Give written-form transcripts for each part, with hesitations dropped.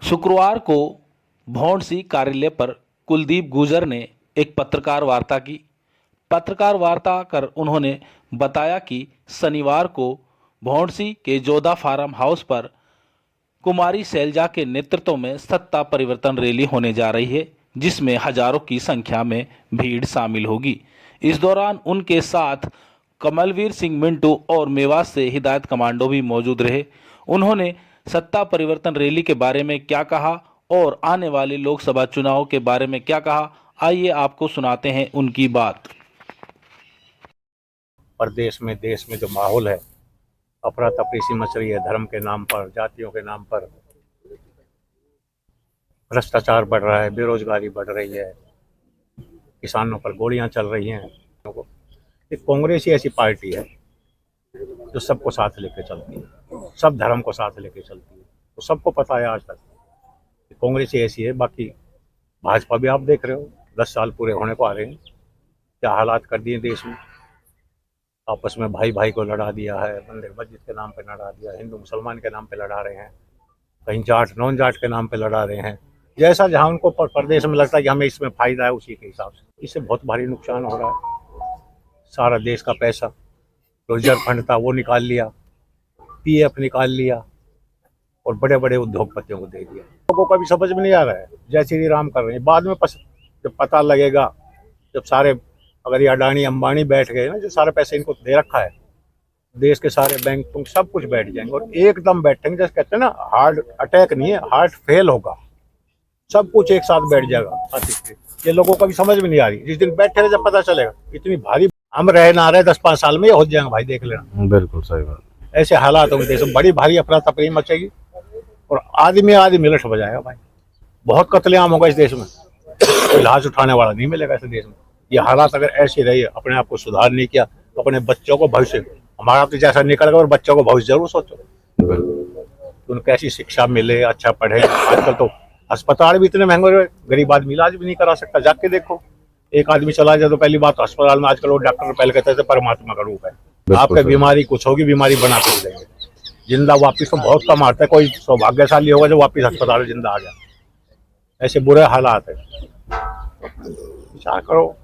शुक्रवार को भौंडसी कार्यालय पर कुलदीप गुर्जर ने एक पत्रकार वार्ता की। पत्रकार वार्ता कर उन्होंने बताया कि शनिवार को भौंडसी के जोधा फार्म हाउस पर कुमारी शैलजा के नेतृत्व में सत्ता परिवर्तन रैली होने जा रही है, जिसमें हजारों की संख्या में भीड़ शामिल होगी। इस दौरान उनके साथ कमलवीर सिंह मिंटू और मेवात से हिदायत कमांडो भी मौजूद रहे। उन्होंने सत्ता परिवर्तन रैली के बारे में क्या कहा और आने वाले लोकसभा चुनाव के बारे में क्या कहा, आइए आपको सुनाते हैं उनकी बात। प्रदेश में देश में जो माहौल है, अफरा तफरी सी मच रही है, धर्म के नाम पर, जातियों के नाम पर भ्रष्टाचार बढ़ रहा है, बेरोजगारी बढ़ रही है, किसानों पर गोलियां चल रही हैं। एक कांग्रेस ही ऐसी पार्टी है जो सबको साथ लेके चलती है, सब धर्म को साथ लेके चलती है। तो सबको पता है आज तक कि कांग्रेस ही ऐसी है। बाकी भाजपा भी आप देख रहे हो, 10 साल पूरे होने को आ रहे हैं, क्या हालात कर दिए देश में। आपस में भाई भाई को लड़ा दिया है, मंदिर मस्जिद के नाम पे लड़ा दिया, हिंदू मुसलमान के नाम पे लड़ा रहे हैं, कहीं जाट नॉन जाट के नाम पे लड़ा रहे हैं। जैसा जहाँ उनको प्रदेश में लगता है कि हमें इसमें फायदा है, उसी के हिसाब से इससे बहुत भारी नुकसान हो रहा है। सारा देश का पैसा रिजर्व फंड था वो निकाल लिया, पीएफ निकाल लिया और बड़े बड़े उद्योगपतियों को दे दिया। लोगों को भी समझ में नहीं आ रहा है, जय श्री राम कर रहे हैं। बाद में जब पता लगेगा, जब सारे अगर ये अडानी अंबानी बैठ गए ना, जो सारे पैसे इनको दे रखा है, देश के सारे बैंक तुम सब कुछ बैठ जाएंगे और एकदम बैठेंगे। जैसे कहते हैं ना, हार्ट अटैक नहीं है, हार्ट फेल होगा, सब कुछ एक साथ बैठ जाएगा। ये लोगों को भी समझ में नहीं आ रही। जिस दिन बैठे जब पता चलेगा, इतनी भारी हम रहे ना रहे 10-5 साल में ये हो जाएंगे भाई, देख लेना। बिल्कुल सही बात। ऐसे हालात होंगे देश में, बड़ी भारी अफरा तफरी मचेगी और आदमी लट बजाएगा भाई। बहुत कत्लेआम होगा इस देश में, कोई लाश उठाने वाला नहीं मिलेगा इस देश में। ये हालात अगर ऐसे रही, अपने आप को सुधार नहीं किया तो अपने बच्चों को भविष्य, हमारा तो जैसा निकल गया और बच्चों को भविष्य जरूर सोचो। तो उनको ऐसी शिक्षा मिले, अच्छा पढ़े। आजकल तो अस्पताल भी इतने महंगे हो रहे, गरीब आदमी इलाज भी नहीं करा सकता। जाके देखो, एक आदमी चला जाए तो पहली बात अस्पताल में आजकल वो डॉक्टर पहले कहते थे परमात्मा का रूप है। आपके बीमारी कुछ होगी, बीमारी बना कर देंगे। जिंदा वापिस तो बहुत कम आता है, कोई सौभाग्यशाली होगा जो वापिस अस्पताल में जिंदा आ गया। ऐसे बुरे हालात है, विचार करो।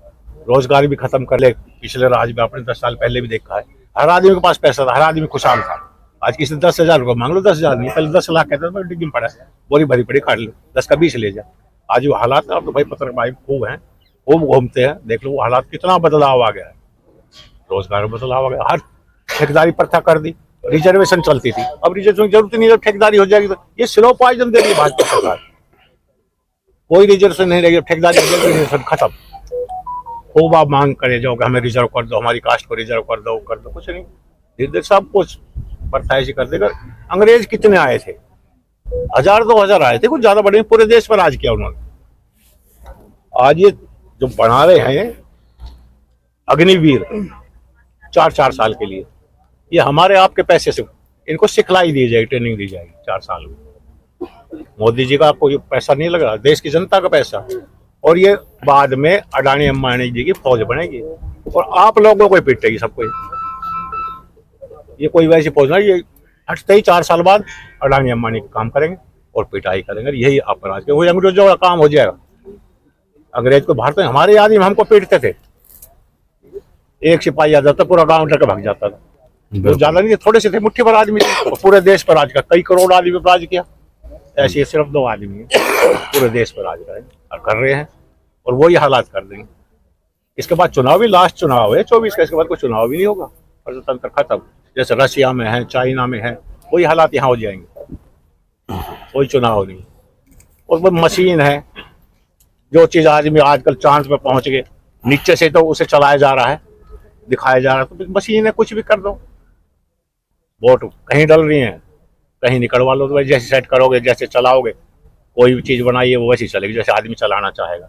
रोजगार भी खत्म कर ले। पिछले राज में आपने 10 साल पहले भी देखा है, हर आदमी के पास पैसा था, हर आदमी खुशहाल था। आज किसी 10,000 रुपये मांग लो, 10,000 नहीं, पहले 10 लाख कहते थे डिग्गी में पड़ा है, बोरी भरी पड़ी काट लो, 10 का 20 ले जा। आज वो हालात है। अब तो भाई पत्रकार भाई खूब हैं, खूब घूमते हैं, देख लो वो हालात, कितना बदलाव आ गया है। रोजगार में बदलाव आ गया, हर ठेकेदारी प्रथा कर दी। रिजर्वेशन चलती थी, अब रिजर्वेशन की जरूरत नहीं, जब ठेकेदारी हो जाएगी तो ये स्लो पॉइजन दे रही है भाजपा सरकार। कोई रिजर्वेशन नहीं रहेगी, ठेकेदारी रिजर्वेशन खत्म। खूब आप मांग करे जाओ कि हमें रिजर्व कर दो, हमारी कास्ट को रिजर्व कर दो, कुछ नहीं। धीरे धीरे सब कुछ प्रथा ऐसी कर देगा। अंग्रेज कितने आए थे, 1000-2000 आए थे, कुछ ज्यादा बड़े, पूरे देश पर राज किया उन्होंने। आज ये जो बना रहे हैं अग्निवीर 4-4 साल के लिए, ये हमारे आपके पैसे से इनको सिखलाई दी जाएगी, ट्रेनिंग दी जाएगी 4 साल में। मोदी जी का आपको ये पैसा नहीं लग रहा, देश की जनता का पैसा। और ये बाद में अडानी अंबानी जी की फौज बनेगी और आप लोगों को पीटेगी सबको। ये कोई वैसी फौज नहीं, ये हटते ही 4 साल बाद अडानी अंबानी काम करेंगे और पिटाई करेंगे। यही अपराध, वही अंग्रेजों का काम हो जाएगा। अंग्रेज को भारत में हमारे आदमी हमको पीटते थे, एक सिपाही आ जाता पूरा गांव उठा के भाग जाता था। तो ज्यादा नहीं, थोड़े से थे, मुट्ठी भर आदमी थे, पूरे देश पर राज कर, कई करोड़ आदमी पर राज किया। ऐसे सिर्फ 2 आदमी है पूरे देश पर राज कर रहे हैं और वही हालात कर देंगे। इसके बाद चुनाव भी, लास्ट चुनाव है 24 का, इसके बाद कोई चुनाव भी नहीं होगा, प्रजातंत्र खत्म। जैसे रशिया में है, चाइना में है, वही हालात यहाँ हो जाएंगे, कोई चुनाव नहीं। और वो मशीन है, जो चीज आदमी आजकल चांद पे पहुंच गए, नीचे से तो उसे चलाया जा रहा है, दिखाया जा रहा है, तो मशीन है, कुछ भी कर दो। वोट कहीं डल रही है, कहीं निकलवा लो, तो जैसे सेट करोगे, जैसे चलाओगे, कोई भी चीज बनाइए वो वैसी चलेगी जैसे आदमी चलाना चाहेगा।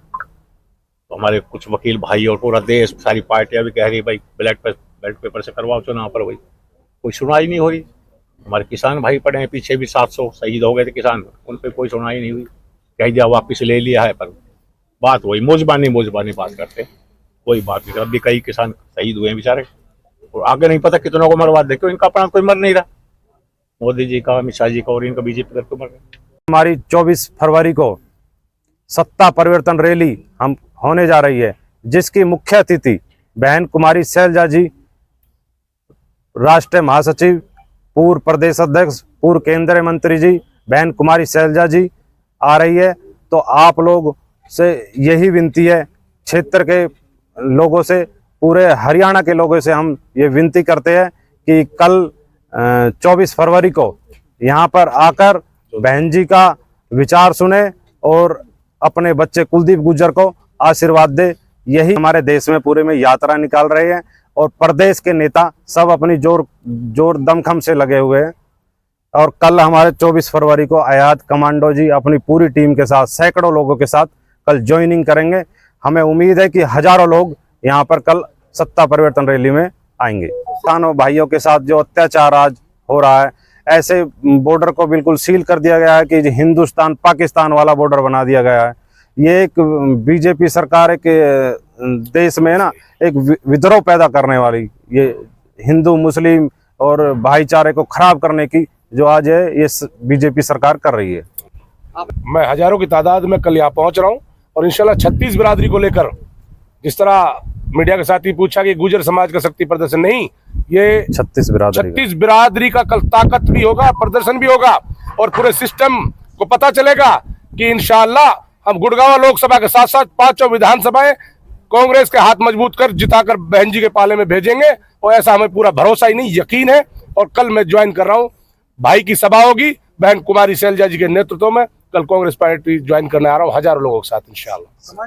तो हमारे कुछ वकील भाई और पूरा देश, सारी पार्टियां भी कह रही भाई बैलेट पेपर से करवाओ चुनाव पर, वही कोई सुनवाई नहीं हो रही। हमारे किसान भाई पड़े हैं पीछे, भी 700 शहीद हो गए थे किसान, उन पर कोई सुनवाई नहीं हुई। कह दिया वापिस ले लिया है, पर बात वही मुजबानी बात करते, कोई बात नहीं। अब भी कई किसान शहीद हुए हैं बेचारे, और आगे नहीं पता कितनों को मरवा दे, क्यों इनका अपना कोई मर नहीं रहा। मोदी जी का, अमित शाह जी का और इनका बीजेपी करके मर गए। हमारी 24 फरवरी को सत्ता परिवर्तन रैली हम होने जा रही है, जिसकी मुख्य अतिथि बहन कुमारी शैलजा जी, राष्ट्रीय महासचिव, पूर्व प्रदेश अध्यक्ष, पूर्व केंद्रीय मंत्री जी बहन कुमारी शैलजा जी आ रही है। तो आप लोग से यही विनती है, क्षेत्र के लोगों से, पूरे हरियाणा के लोगों से हम ये विनती करते हैं कि कल 24 फरवरी को यहाँ पर आकर बहन जी का विचार सुने और अपने बच्चे कुलदीप गुर्जर को आशीर्वाद दे। यही हमारे देश में पूरे में यात्रा निकाल रहे हैं और प्रदेश के नेता सब अपनी जोर दमखम से लगे हुए हैं। और कल हमारे 24 फरवरी को आयात कमांडो जी अपनी पूरी टीम के साथ सैकड़ों लोगों के साथ कल ज्वाइनिंग करेंगे। हमें उम्मीद है कि हजारों लोग यहाँ पर कल सत्ता परिवर्तन रैली में आएंगे। किसानों भाइयों के साथ जो अत्याचार आज हो रहा है, ऐसे बॉर्डर को बिल्कुल सील कर दिया गया है कि हिंदुस्तान पाकिस्तान वाला बॉर्डर बना दिया गया है। ये एक बीजेपी सरकार एक देश में ना एक विद्रोह पैदा करने वाली, ये हिंदू मुस्लिम और भाईचारे को खराब करने की जो आज है ये बीजेपी सरकार कर रही है। मैं हजारों की तादाद में कल यहाँ पहुँच रहा हूँ और इंशाल्लाह 36 बिरादरी को लेकर, जिस तरह मीडिया के साथ ही पूछा कि गुजर समाज का शक्ति प्रदर्शन, नहीं, ये 36 बिरादरी का कल ताकत भी होगा, प्रदर्शन भी होगा और पूरे सिस्टम को पता चलेगा कि इंशाल्लाह हम गुड़गांव लोकसभा के साथ साथ 5 विधानसभाएं कांग्रेस के हाथ मजबूत कर जिताकर बहन जी के पाले में भेजेंगे। और ऐसा हमें पूरा भरोसा ही नहीं, यकीन है। और कल मैं ज्वाइन कर रहा हूँ, भाई की सभा होगी बहन कुमारी शैलजा जी के नेतृत्व में। कल कांग्रेस पार्टी ज्वाइन करने आ रहा हूँ हजारों लोगों के साथ इंशाल्लाह।